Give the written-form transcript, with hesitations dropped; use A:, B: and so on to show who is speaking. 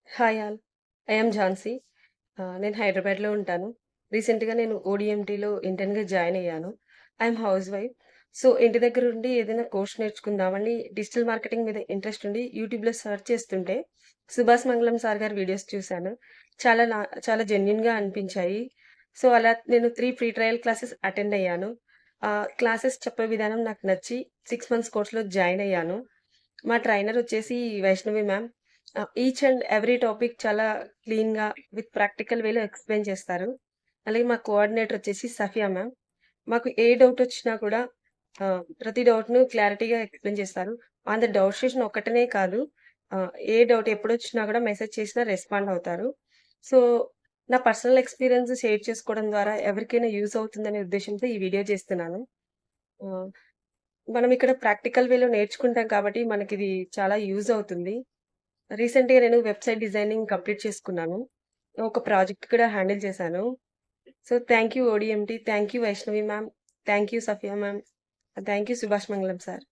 A: Hi all. I am Jhansi. నేను హైదరాబాద్‌లో ఉంటాను. రీసెంట్‌గా నేను ఓడీఎంటీలో ఇంటర్న్‌గా జాయిన్ అయ్యాను. I'm house wife. సో, ఇంటి దగ్గరుండి ఏదైనా కోర్స్ నేర్చుకుందామని డిజిటల్ మార్కెటింగ్ మీద ఇంట్రెస్ట్ ఉండి యూట్యూబ్‌లో సెర్చ్ చేస్తుంటే సుభాష్ మంగళం సార్ గారి వీడియోస్ చూసాను. చాలా నా చాలా జెన్యూన్‌గా అనిపించాయి. సో, అలా నేను 3 ఫ్రీ ట్రయల్ క్లాసెస్ అటెండ్ అయ్యాను. క్లాసెస్ చెప్పే విధానం నాకు నచ్చి 6 మంత్స్ కోర్స్‌లో జాయిన్ అయ్యాను. మా ట్రైనర్ వచ్చేసి Vaishnavi ma'am. Each and every topic చాలా క్లీన్‌గా విత్ ప్రాక్టికల్ వేలో ఎక్స్‌ప్లెయిన్ చేస్తారు. అలాగే మా కోఆర్డినేటర్ వచ్చేసి సఫియా మ్యామ్. మాకు ఏ డౌట్ వచ్చినా కూడా ప్రతి డౌట్‌ను క్లారిటీగా ఎక్స్‌ప్లెయిన్ చేస్తారు. ఆన్ ద డౌట్ స్టేషన్ ఒక్కటనే కాదు. ఏ డౌట్ ఎప్పుడొచ్చినా కూడా మెసేజ్ చేసినా రెస్పాండ్ అవుతారు. సో, నా పర్సనల్ ఎక్స్‌పీరియన్స్ షేర్ చేసుకోవడం ద్వారా ఎవరికైనా యూజ్ అవుతుందనే ఉద్దేశ్యంతో ఈ వీడియో చేస్తున్నాను. ఆహ్, మనం ఇక్కడ ప్రాక్టికల్ వేలో నేర్చుకుంటాం కాబట్టి మనకిది చాలా యూజ్ అవుతుంది. రీసెంట్‌గా నేను వెబ్‌సైట్ డిజైనింగ్ కంప్లీట్ చేసుకున్నాను. ఒక ప్రాజెక్ట్ కూడా హ్యాండిల్ చేశాను. So, thank you ODMT. Thank you Vaishnavi ma'am. Thank you Safia ma'am. Thank you Subhash Mangalam sir.